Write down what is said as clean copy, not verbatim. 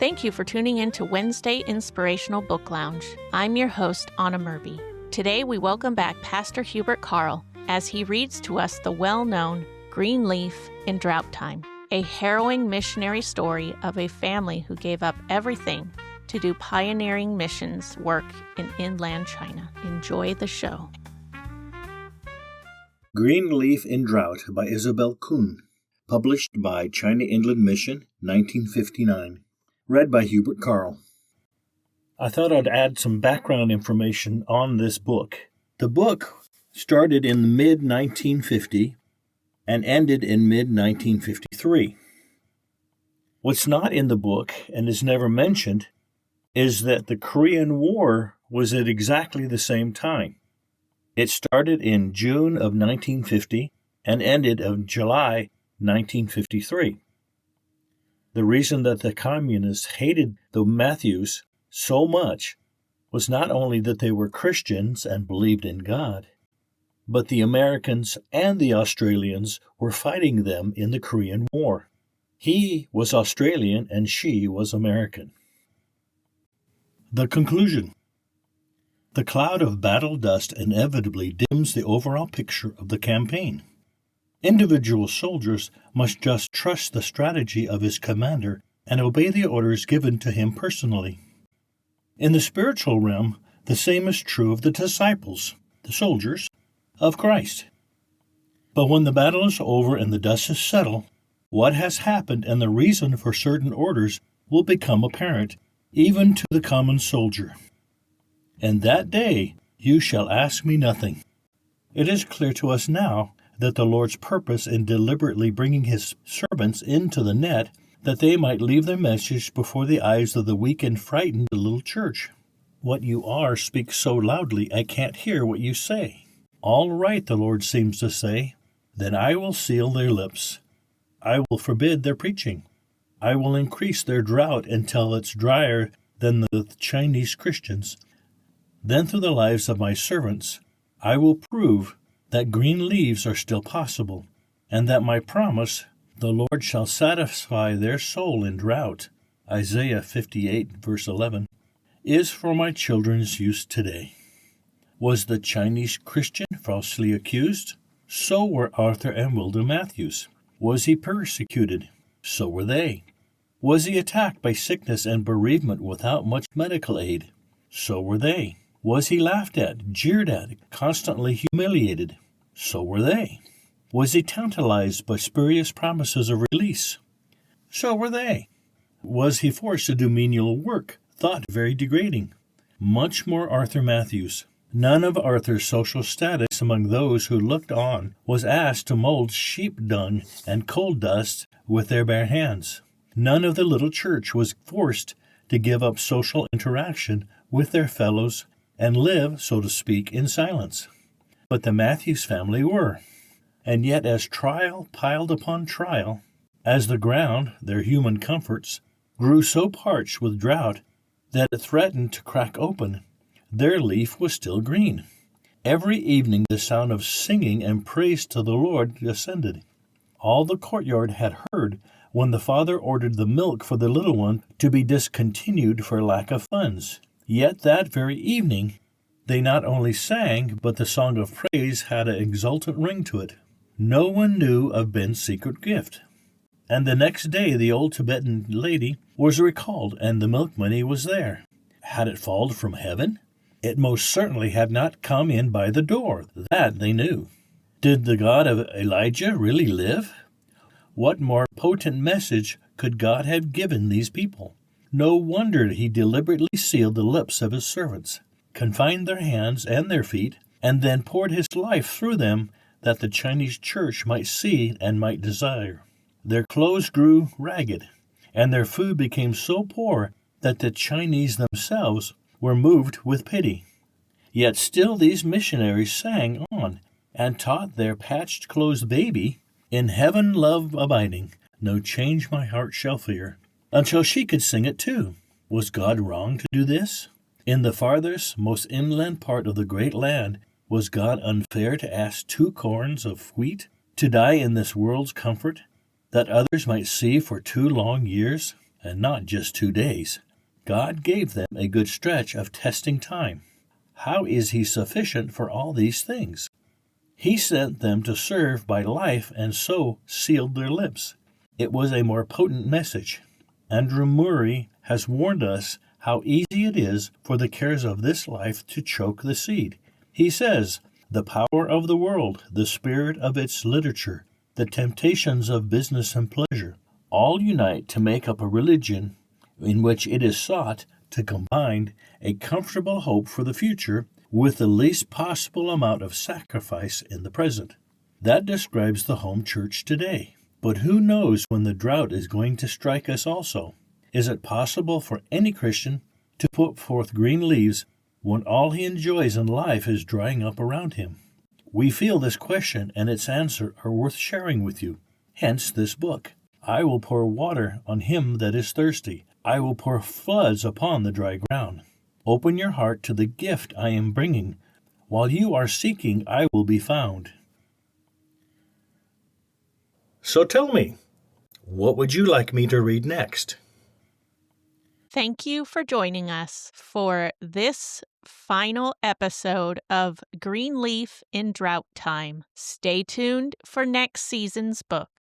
Thank you for tuning in to Wednesday Inspirational Book Lounge. I'm your host, Anna Murby. Today we welcome back Pastor Hubert Carl as he reads to us the well-known Green Leaf in Drought Time, a harrowing missionary story of a family who gave up everything to do pioneering missions work in inland China. Enjoy the show. Green Leaf in Drought by Isabel Kuhn, published by China Inland Mission, 1959. Read by Hubert Carl. I thought I'd add some background information on this book. The book started in mid-1950 and ended in mid-1953. What's not in the book, and is never mentioned, is that the Korean War was at exactly the same time. It started in June of 1950 and ended in July 1953. The reason that the communists hated the Matthews so much was not only that they were Christians and believed in God, but the Americans and the Australians were fighting them in the Korean War. He was Australian and she was American. The conclusion. The cloud of battle dust inevitably dims the overall picture of the campaign. Individual soldiers must just trust the strategy of his commander and obey the orders given to him personally. In the spiritual realm, the same is true of the disciples, the soldiers, of Christ. But when the battle is over and the dust is settled, what has happened and the reason for certain orders will become apparent, even to the common soldier. And that day you shall ask me nothing. It is clear to us now that the Lord's purpose in deliberately bringing his servants into the net, that they might leave their message before the eyes of the weak and frightened little church. What you are speaks so loudly I can't hear what you say. All right, the Lord seems to say, then I will seal their lips. I will forbid their preaching. I will increase their drought until it's drier than the Chinese Christians. Then through the lives of my servants, I will prove that green leaves are still possible, and that my promise, the Lord shall satisfy their soul in drought, Isaiah 58, verse 11, is for my children's use today. Was the Chinese Christian falsely accused? So were Arthur and Wilda Matthews. Was he persecuted? So were they. Was he attacked by sickness and bereavement without much medical aid? So were they. Was he laughed at, jeered at, constantly humiliated? So were they. Was he tantalized by spurious promises of release? So were they. Was he forced to do menial work, thought very degrading? Much more Arthur Matthews. None of Arthur's social status among those who looked on was asked to mold sheep dung and coal dust with their bare hands. None of the little church was forced to give up social interaction with their fellows and live, so to speak, in silence. But the Matthews family were. And yet as trial piled upon trial, as the ground, their human comforts, grew so parched with drought that it threatened to crack open, their leaf was still green. Every evening the sound of singing and praise to the Lord ascended. All the courtyard had heard when the father ordered the milk for the little one to be discontinued for lack of funds. Yet that very evening they not only sang, but the song of praise had an exultant ring to it. No one knew of Ben's secret gift. And the next day the old Tibetan lady was recalled, and the milk money was there. Had it fallen from heaven? It most certainly had not come in by the door. That they knew. Did the God of Elijah really live? What more potent message could God have given these people? No wonder he deliberately sealed the lips of his servants, confined their hands and their feet, and then poured his life through them that the Chinese church might see and might desire. Their clothes grew ragged, and their food became so poor that the Chinese themselves were moved with pity. Yet still these missionaries sang on and taught their patched-clothed baby, "In heaven love abiding, no change my heart shall fear," until she could sing it too. Was God wrong to do this? In the farthest, most inland part of the great land, was God unfair to ask 2 corns of wheat to die in this world's comfort, that others might see for 2 long years? and not just 2 days. God gave them a good stretch of testing time. How is He sufficient for all these things? He sent them to serve by life and so sealed their lips. It was a more potent message. Andrew Murray has warned us how easy it is for the cares of this life to choke the seed. He says, the power of the world, the spirit of its literature, the temptations of business and pleasure, all unite to make up a religion in which it is sought to combine a comfortable hope for the future with the least possible amount of sacrifice in the present. That describes the home church today. But who knows when the drought is going to strike us also? Is it possible for any Christian to put forth green leaves when all he enjoys in life is drying up around him? We feel this question and its answer are worth sharing with you. Hence this book. I will pour water on him that is thirsty. I will pour floods upon the dry ground. Open your heart to the gift I am bringing. While you are seeking, I will be found. So tell me, what would you like me to read next? Thank you for joining us for this final episode of Green Leaf in Drought Time. Stay tuned for next season's book.